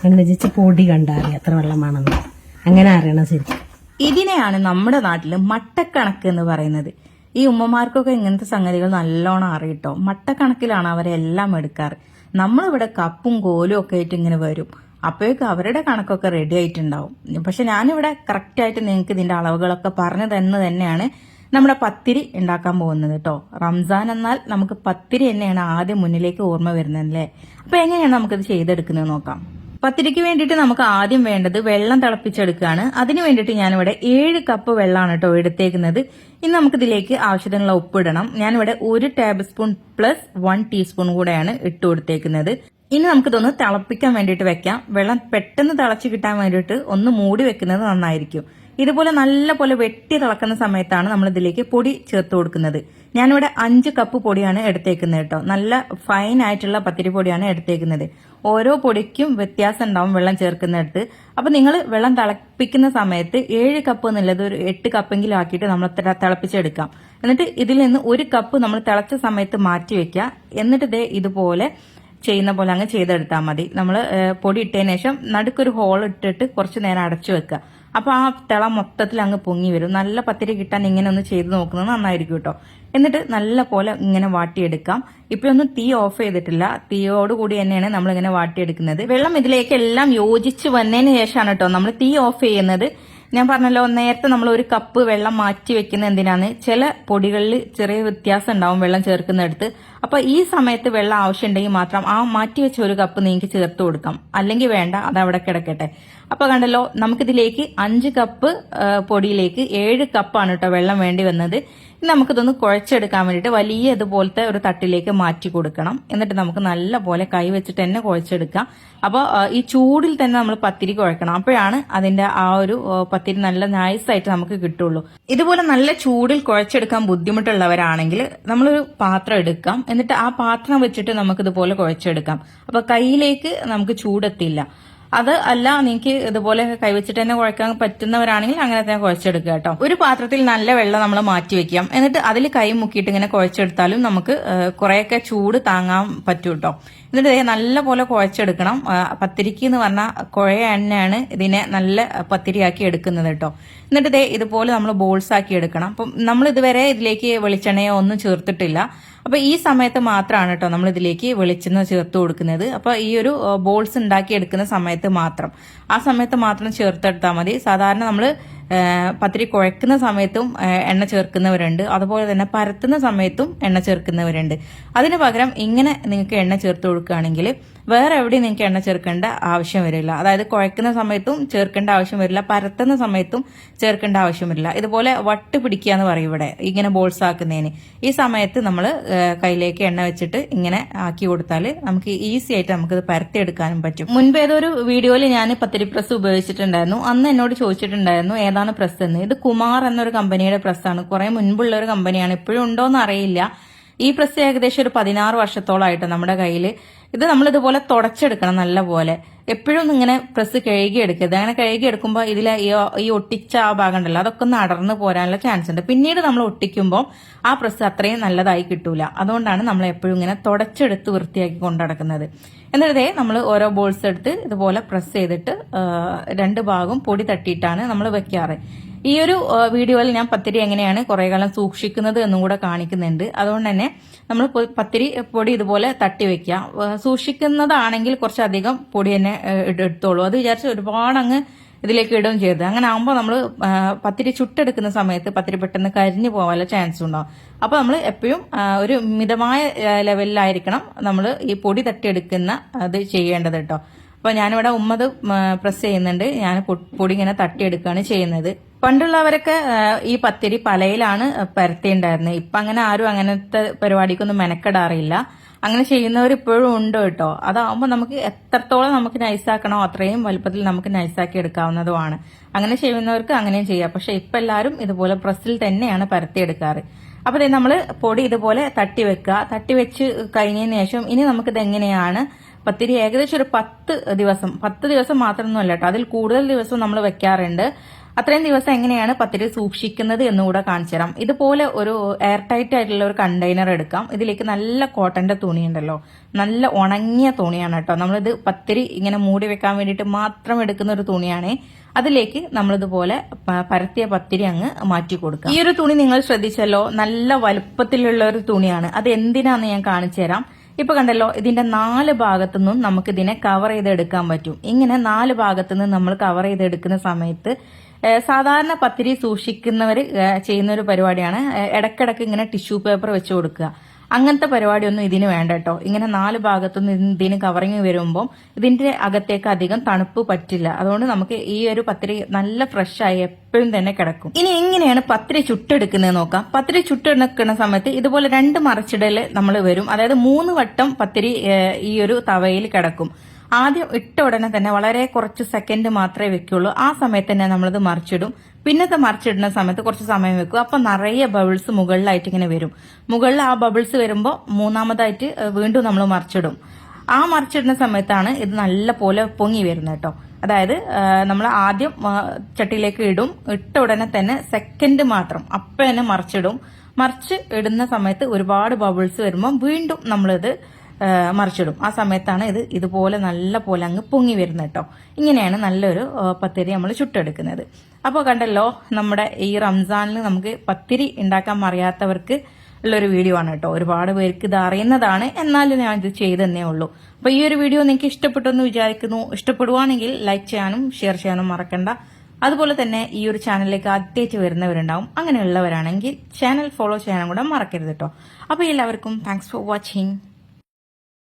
അങ്ങനെ ചേച്ചി പൊടി കണ്ടറിയാം എത്ര വെള്ളമാണെന്ന് അങ്ങനെ അറിയണം ശരിക്കും. ഇതിനെയാണ് നമ്മുടെ നാട്ടിൽ മട്ടക്കണക്ക് എന്ന് പറയുന്നത്. ഈ ഉമ്മമാർക്കൊക്കെ ഇങ്ങനത്തെ സംഗതികൾ നല്ലോണം അറിയട്ടോ. മട്ടക്കണക്കിലാണ് അവരെല്ലാം എടുക്കാറ്. നമ്മളിവിടെ കപ്പും കോലും ഒക്കെ ആയിട്ട് ഇങ്ങനെ വരും. അപ്പോഴേക്കും അവരുടെ കണക്കൊക്കെ റെഡി ആയിട്ടുണ്ടാവും. പക്ഷെ ഞാനിവിടെ കറക്റ്റ് ആയിട്ട് നിങ്ങൾക്ക് ഇതിന്റെ അളവുകളൊക്കെ പറഞ്ഞു തന്നെയാണ് നമ്മുടെ പത്തിരി ഉണ്ടാക്കാൻ പോകുന്നത് കേട്ടോ. റംസാൻ എന്നാൽ നമുക്ക് പത്തിരി തന്നെയാണ് ആദ്യം മുന്നിലേക്ക് ഓർമ്മ വരുന്നത് അല്ലേ. അപ്പൊ എങ്ങനെയാണ് നമുക്കിത് ചെയ്തെടുക്കുന്നത് നോക്കാം. പത്തിരിക്ക് വേണ്ടിയിട്ട് നമുക്ക് ആദ്യം വേണ്ടത് വെള്ളം തിളപ്പിച്ചെടുക്കുകയാണ്. അതിന് വേണ്ടിയിട്ട് ഞാനിവിടെ 7 കപ്പ് വെള്ളമാണ് കേട്ടോ എടുത്തേക്കുന്നത്. ഇനി നമുക്കിതിലേക്ക് ആവശ്യത്തിനുള്ള ഉപ്പിടണം. ഞാനിവിടെ 1 ടേബിൾ സ്പൂൺ പ്ലസ് 1 ടീസ്പൂൺ കൂടെയാണ് ഇട്ട് കൊടുത്തേക്കുന്നത്. ഇനി നമുക്കിതൊന്ന് തിളപ്പിക്കാൻ വേണ്ടിയിട്ട് വെക്കാം. വെള്ളം പെട്ടെന്ന് തിളച്ച് കിട്ടാൻ വേണ്ടിയിട്ട് ഒന്ന് മൂടി വെക്കുന്നത് നന്നായിരിക്കും. ഇതുപോലെ നല്ല പോലെ വെട്ടി തിളക്കുന്ന സമയത്താണ് നമ്മൾ ഇതിലേക്ക് പൊടി ചേർത്ത് കൊടുക്കുന്നത്. ഞാനിവിടെ 5 കപ്പ് പൊടിയാണ് എടുത്തേക്കുന്നത് കേട്ടോ. നല്ല ഫൈൻ ആയിട്ടുള്ള പത്തിരി പൊടിയാണ് എടുത്തേക്കുന്നത്. ഓരോ പൊടിക്കും വ്യത്യാസം ഉണ്ടാവും വെള്ളം ചേർക്കുന്നിടത്ത്. അപ്പൊ നിങ്ങൾ വെള്ളം തിളപ്പിക്കുന്ന സമയത്ത് 7 കപ്പ് എന്നുള്ളത് ഒരു 8 കപ്പെങ്കിലും ആക്കിയിട്ട് നമ്മൾ തിളപ്പിച്ചെടുക്കാം. എന്നിട്ട് ഇതിൽ നിന്ന് 1 കപ്പ് നമ്മൾ തിളച്ച സമയത്ത് മാറ്റി വെക്കുക. എന്നിട്ട് ഇതേ ഇതുപോലെ ചെയ്യുന്ന പോലെ അങ്ങ് ചെയ്തെടുത്താൽ മതി. നമ്മൾ പൊടി ഇട്ടതിന് ശേഷം നടുക്കൊരു ഹോൾ ഇട്ടിട്ട് കുറച്ച് നേരം അടച്ചു വെക്കുക. അപ്പൊ ആ തിള മൊത്തത്തിൽ അങ്ങ് പൊങ്ങി വരും. നല്ല പത്തിരി കിട്ടാൻ ഇങ്ങനെ ഒന്ന് ചെയ്ത് നോക്കുന്നത് നന്നായിരിക്കും കേട്ടോ. എന്നിട്ട് നല്ല പോലെ ഇങ്ങനെ വാട്ടിയെടുക്കാം. ഇപ്പോഴൊന്നും തീ ഓഫ് ചെയ്തിട്ടില്ല. തീയോടുകൂടി തന്നെയാണ് നമ്മൾ ഇങ്ങനെ വാട്ടിയെടുക്കുന്നത്. വെള്ളം ഇതിലേക്ക് എല്ലാം യോജിച്ച് വന്നതിന് ശേഷമാണ് കേട്ടോ നമ്മൾ തീ ഓഫ് ചെയ്യുന്നത്. ഞാൻ പറഞ്ഞല്ലോ നേരത്തെ നമ്മൾ 1 കപ്പ് വെള്ളം മാറ്റി വെക്കുന്ന എന്തിനാണ്, ചില പൊടികളിൽ ചെറിയ വ്യത്യാസം ഉണ്ടാവും വെള്ളം ചേർക്കുന്നിടത്ത്. അപ്പൊ ഈ സമയത്ത് വെള്ളം ആവശ്യമുണ്ടെങ്കിൽ മാത്രം ആ മാറ്റി വെച്ച 1 കപ്പ് നിങ്ങൾക്ക് ചേർത്ത് കൊടുക്കാം. അല്ലെങ്കിൽ വേണ്ട, അത് അവിടെ കിടക്കട്ടെ. അപ്പൊ കണ്ടല്ലോ നമുക്കിതിലേക്ക് 5 കപ്പ് പൊടിയിലേക്ക് 7 കപ്പാണ് കേട്ടോ വെള്ളം വേണ്ടി വന്നത്. നമുക്കിതൊന്ന് കുഴച്ചെടുക്കാൻ വേണ്ടിയിട്ട് വലിയ ഇതുപോലത്തെ ഒരു തട്ടിലേക്ക് മാറ്റി കൊടുക്കണം. എന്നിട്ട് നമുക്ക് നല്ല പോലെ കൈ വെച്ചിട്ട് തന്നെ കുഴച്ചെടുക്കാം. അപ്പോൾ ഈ ചൂടിൽ തന്നെ നമ്മൾ പത്തിരി കുഴക്കണം. അപ്പോഴാണ് അതിന്റെ ആ ഒരു പത്തിരി നല്ല നൈസായിട്ട് നമുക്ക് കിട്ടുള്ളൂ. ഇതുപോലെ നല്ല ചൂടിൽ കുഴച്ചെടുക്കാൻ ബുദ്ധിമുട്ടുള്ളവരാണെങ്കിൽ നമ്മളൊരു പാത്രം എടുക്കാം. എന്നിട്ട് ആ പാത്രം വെച്ചിട്ട് നമുക്ക് ഇതുപോലെ കുഴച്ചെടുക്കാം. അപ്പൊ കയ്യിലേക്ക് നമുക്ക് ചൂടെത്തില്ല. അത് അല്ല, നിങ്ങൾക്ക് ഇതുപോലെ കൈവച്ചിട്ട് തന്നെ കുഴക്കാൻ പറ്റുന്നവരാണെങ്കിൽ അങ്ങനെ തന്നെ കുഴച്ചെടുക്കുക കേട്ടോ. ഒരു പാത്രത്തിൽ നല്ല വെള്ളം നമ്മൾ മാറ്റി വെക്കാം. എന്നിട്ട് അതിൽ കൈ മുക്കിയിട്ട് ഇങ്ങനെ കുഴച്ചെടുത്താലും നമുക്ക് കുറെയൊക്കെ ചൂട് താങ്ങാൻ പറ്റും കേട്ടോ. എന്നിട്ട് നല്ല പോലെ കുഴച്ചെടുക്കണം. പത്തിരിക്ക് എന്ന് പറഞ്ഞാൽ കുഴ തന്നെയാണ് ഇതിനെ നല്ല പത്തിരിയാക്കി എടുക്കുന്നത് കേട്ടോ. എന്നിട്ട് ഇതുപോലെ നമ്മൾ ബോൾസ് ആക്കി എടുക്കണം. അപ്പം നമ്മൾ ഇതുവരെ ഇതിലേക്ക് വെളിച്ചെണ്ണയോ ഒന്നും ചേർത്തിട്ടില്ല. അപ്പൊ ഈ സമയത്ത് മാത്രമാണ് കേട്ടോ നമ്മൾ ഇതിലേക്ക് വെളിച്ചെണ്ണ ചേർത്ത് കൊടുക്കുന്നത്. അപ്പൊ ഈ ഒരു ബോൾസ് ഉണ്ടാക്കി എടുക്കുന്ന സമയത്ത് മാത്രം, ആ സമയത്ത് മാത്രം ചേർത്തെടുത്താൽ മതി. സാധാരണ നമ്മൾ പത്തിരി കുഴക്കുന്ന സമയത്തും എണ്ണ ചേർക്കുന്നവരുണ്ട്, അതുപോലെ തന്നെ പരത്തുന്ന സമയത്തും എണ്ണ ചേർക്കുന്നവരുണ്ട്. അതിന് പകരം ഇങ്ങനെ നിങ്ങൾക്ക് എണ്ണ ചേർത്ത് കൊടുക്കുകയാണെങ്കിൽ വേറെ എവിടെയും നിങ്ങൾക്ക് എണ്ണ ചേർക്കേണ്ട ആവശ്യം വരില്ല. അതായത് കുഴക്കുന്ന സമയത്തും ചേർക്കേണ്ട ആവശ്യം വരില്ല, പരത്തുന്ന സമയത്തും ചേർക്കേണ്ട ആവശ്യം വരില്ല. ഇതുപോലെ വട്ട് പിടിക്കുക എന്ന് പറയും ഇവിടെ, ഇങ്ങനെ ബോൾസ് ആക്കുന്നതിന്. ഈ സമയത്ത് നമ്മൾ കയ്യിലേക്ക് എണ്ണ വെച്ചിട്ട് ഇങ്ങനെ ആക്കി കൊടുത്താൽ നമുക്ക് ഈസി ആയിട്ട് നമുക്കിത് പരത്തിയെടുക്കാനും പറ്റും. മുൻപ് ഏതൊരു വീഡിയോയിൽ ഞാൻ പത്തിരി പ്രസ് ഉപയോഗിച്ചിട്ടുണ്ടായിരുന്നു. അന്ന് എന്നോട് ചോദിച്ചിട്ടുണ്ടായിരുന്നു ഏതാണ് പ്രസ് എന്ന്. ഇത് കുമാർ എന്നൊരു കമ്പനിയുടെ പ്രസ്സാണ്. കുറെ മുൻപുള്ള ഒരു കമ്പനിയാണ്, ഇപ്പോഴും ഉണ്ടോന്ന് അറിയില്ല. ഈ പ്രസ് ഏകദേശം ഒരു 16 വർഷത്തോളമായിട്ട് നമ്മുടെ കയ്യിൽ. ഇത് നമ്മൾ ഇതുപോലെ തുടച്ചെടുക്കണം നല്ല പോലെ. എപ്പോഴും ഇങ്ങനെ പ്രസ് കഴുകി എടുക്കരുത്. അങ്ങനെ കഴുകി എടുക്കുമ്പോൾ ഇതിലെ ഈ ഒട്ടിച്ച ആ ഭാഗം ഉണ്ടല്ലോ, അതൊക്കെ ഒന്ന് അടർന്നു പോരാനുള്ള ചാൻസ് ഉണ്ട്. പിന്നീട് നമ്മൾ ഒട്ടിക്കുമ്പോൾ ആ പ്രസ് അത്രയും നല്ലതായി കിട്ടൂല. അതുകൊണ്ടാണ് നമ്മൾ എപ്പോഴും ഇങ്ങനെ തുടച്ചെടുത്ത് വൃത്തിയാക്കി കൊണ്ടുനടക്കുന്നത്. എന്നിട്ട് നമ്മൾ ഓരോ ബോൾസ് എടുത്ത് ഇതുപോലെ പ്രസ് ചെയ്തിട്ട് 2 ഭാഗവും പൊടി തട്ടിയിട്ടാണ് നമ്മൾ വെക്കാറ്. ഈ ഒരു വീഡിയോയിൽ ഞാൻ പത്തിരി എങ്ങനെയാണ് കുറെ കാലം സൂക്ഷിക്കുന്നത് എന്നും കൂടെ കാണിക്കുന്നുണ്ട്. അതുകൊണ്ട് തന്നെ നമ്മൾ പത്തിരി പൊടി ഇതുപോലെ തട്ടി വെക്കുക. സൂക്ഷിക്കുന്നതാണെങ്കിൽ കുറച്ചധികം പൊടി തന്നെ എടുത്തോളൂ. അത് വിചാരിച്ച് ഒരുപാട് അങ്ങ് ഇതിലേക്ക് ഇടുകയും ചെയ്ത് അങ്ങനെ ആകുമ്പോൾ നമ്മൾ പത്തിരി ചുട്ടെടുക്കുന്ന സമയത്ത് പത്തിരി പെട്ടെന്ന് കരിഞ്ഞു പോകാനുള്ള ചാൻസ് ഉണ്ടാവും. അപ്പൊ നമ്മൾ എപ്പോഴും ഒരു മിതമായ ലെവലിലായിരിക്കണം നമ്മൾ ഈ പൊടി തട്ടിയെടുക്കുന്ന അത് ചെയ്യേണ്ടത് കേട്ടോ. അപ്പൊ ഞാനിവിടെ ഉമ്മത് പ്രസ് ചെയ്യുന്നുണ്ട്, ഞാൻ പൊടി ഇങ്ങനെ തട്ടിയെടുക്കുകയാണ് ചെയ്യുന്നത്. പണ്ടുള്ളവരൊക്കെ ഈ പത്തിരി പലയിലാണ് പരത്തിണ്ടായിരുന്നത്. ഇപ്പൊ അങ്ങനെ ആരും അങ്ങനത്തെ പരിപാടിക്കൊന്നും മെനക്കെടാറില്ല. അങ്ങനെ ചെയ്യുന്നവർ ഇപ്പോഴും ഉണ്ട് കേട്ടോ. അതാവുമ്പോൾ നമുക്ക് എത്രത്തോളം നമുക്ക് നൈസാക്കണോ അത്രയും വലുപ്പത്തിൽ നമുക്ക് നൈസാക്കി എടുക്കാവുന്നതുമാണ്. അങ്ങനെ ചെയ്യുന്നവർക്ക് അങ്ങനെയും ചെയ്യാം. പക്ഷെ ഇപ്പൊ എല്ലാവരും ഇതുപോലെ പ്രസ്സിൽ തന്നെയാണ് പരത്തിയെടുക്കാറ്. അപ്പൊ നമ്മൾ പൊടി ഇതുപോലെ തട്ടി വെക്കുക. തട്ടി വെച്ച് കഴിഞ്ഞതിന് ശേഷം ഇനി നമുക്കിത് എങ്ങനെയാണ് പത്തിരി ഏകദേശം ഒരു 10 ദിവസം മാത്രമൊന്നും അല്ല കേട്ടോ, അതിൽ കൂടുതൽ ദിവസം നമ്മൾ വെക്കാറുണ്ട്. അത്രയും ദിവസം എങ്ങനെയാണ് പത്തിരി സൂക്ഷിക്കുന്നത് എന്നുകൂടെ കാണിച്ചു തരാം. ഇതുപോലെ ഒരു എയർ ടൈറ്റ് ആയിട്ടുള്ള ഒരു കണ്ടെയ്നർ എടുക്കാം. ഇതിലേക്ക് നല്ല കോട്ടന്റെ തുണി ഉണ്ടല്ലോ, നല്ല ഉണങ്ങിയ തുണിയാണ് കേട്ടോ. നമ്മളിത് പത്തിരി ഇങ്ങനെ മൂടി വെക്കാൻ വേണ്ടിയിട്ട് മാത്രം എടുക്കുന്ന ഒരു തുണിയാണ്. അതിലേക്ക് നമ്മളിതുപോലെ പരത്തിയ പത്തിരി അങ്ങ് മാറ്റി കൊടുക്കാം. ഈ ഒരു തുണി നിങ്ങൾ ശ്രദ്ധിച്ചല്ലോ, നല്ല വലുപ്പത്തിലുള്ള ഒരു തുണിയാണ്. അത് എന്തിനാന്ന് ഞാൻ കാണിച്ചു തരാം. ഇപ്പൊ കണ്ടല്ലോ, ഇതിന്റെ 4 ഭാഗത്തുനിന്നും നമുക്ക് ഇതിനെ കവർ ചെയ്തെടുക്കാൻ പറ്റും. ഇങ്ങനെ 4 ഭാഗത്തുനിന്ന് നമ്മൾ കവർ ചെയ്തെടുക്കുന്ന സമയത്ത് സാധാരണ പത്തിരി സൂക്ഷിക്കുന്നവർ ചെയ്യുന്ന ഒരു പരിപാടിയാണ് ഇടക്കിടക്ക് ഇങ്ങനെ ടിഷ്യൂ പേപ്പർ വെച്ച് കൊടുക്കുക. അങ്ങനത്തെ പരിപാടിയൊന്നും ഇതിന് വേണ്ട കേട്ടോ. ഇങ്ങനെ 4 ഭാഗത്തുനിന്ന് ഇതിന് കവറിങ് വരുമ്പോൾ ഇതിന്റെ അകത്തേക്ക് അധികം തണുപ്പ് പറ്റില്ല. അതുകൊണ്ട് നമുക്ക് ഈ ഒരു പത്തിരി നല്ല ഫ്രഷ് ആയി എപ്പോഴും തന്നെ കിടക്കും. ഇനി എങ്ങനെയാണ് പത്തിരി ചുട്ടെടുക്കുന്നത് നോക്കാം. പത്തിരി ചുട്ടെടുക്കുന്ന സമയത്ത് ഇതുപോലെ 2 മറിച്ചിടല് നമ്മൾ വരും. അതായത് 3 വട്ടം പത്തിരി ഈ ഒരു തവയിൽ കിടക്കും. ആദ്യം ഇട്ട ഉടനെ തന്നെ വളരെ കുറച്ച് സെക്കൻഡ് മാത്രമേ വെക്കുള്ളൂ. ആ സമയത്ത് തന്നെ നമ്മളിത് മറിച്ചിടും. പിന്നത്തെ മറിച്ചിടുന്ന സമയത്ത് കുറച്ച് സമയം വെക്കും. അപ്പൊ നിറയെ ബബിൾസ് മുകളിലായിട്ട് ഇങ്ങനെ വരും. മുകളിൽ ആ ബബിൾസ് വരുമ്പോൾ മൂന്നാമതായിട്ട് വീണ്ടും നമ്മൾ മറിച്ചിടും. ആ മറിച്ചിടുന്ന സമയത്താണ് ഇത് നല്ല പോലെ പൊങ്ങി വരുന്നത് കേട്ടോ. അതായത് നമ്മൾ ആദ്യം ചട്ടിയിലേക്ക് ഇടും, ഇട്ട ഉടനെ തന്നെ സെക്കൻഡ് മാത്രം അപ്പൊ തന്നെ മറിച്ചിടും. മറിച്ച് ഇടുന്ന സമയത്ത് ഒരുപാട് ബബിൾസ് വരുമ്പോൾ വീണ്ടും നമ്മളിത് മറിച്ചിടും. ആ സമയത്താണ് ഇത് ഇതുപോലെ നല്ല പോലെ അങ്ങ് പൊങ്ങി വരുന്നത് കേട്ടോ. ഇങ്ങനെയാണ് നല്ലൊരു പത്തിരി നമ്മൾ ചുട്ടെടുക്കുന്നത്. അപ്പോൾ കണ്ടല്ലോ, നമ്മുടെ ഈ റംസാനിൽ നമുക്ക് പത്തിരി ഉണ്ടാക്കാൻ അറിയാത്തവർക്ക് ഉള്ളൊരു വീഡിയോ ആണ് കേട്ടോ. ഒരുപാട് പേർക്ക് ഇത് അറിയുന്നതാണ്, എന്നാലും ഞാൻ ഇത് ചെയ്തെന്നേ ഉള്ളൂ. അപ്പൊ ഈ ഒരു വീഡിയോ നിങ്ങൾക്ക് ഇഷ്ടപ്പെട്ടു എന്ന് വിചാരിക്കുന്നു. ഇഷ്ടപ്പെടുവാണെങ്കിൽ ലൈക്ക് ചെയ്യാനും ഷെയർ ചെയ്യാനും മറക്കണ്ട. അതുപോലെ തന്നെ ഈ ഒരു ചാനലിലേക്ക് ആദ്യമായിട്ട് വരുന്നവരുണ്ടാവും. അങ്ങനെയുള്ളവരാണെങ്കിൽ ചാനൽ ഫോളോ ചെയ്യാനും കൂടെ മറക്കരുത് കേട്ടോ. അപ്പൊ എല്ലാവർക്കും താങ്ക്സ് ഫോർ വാച്ചിങ്.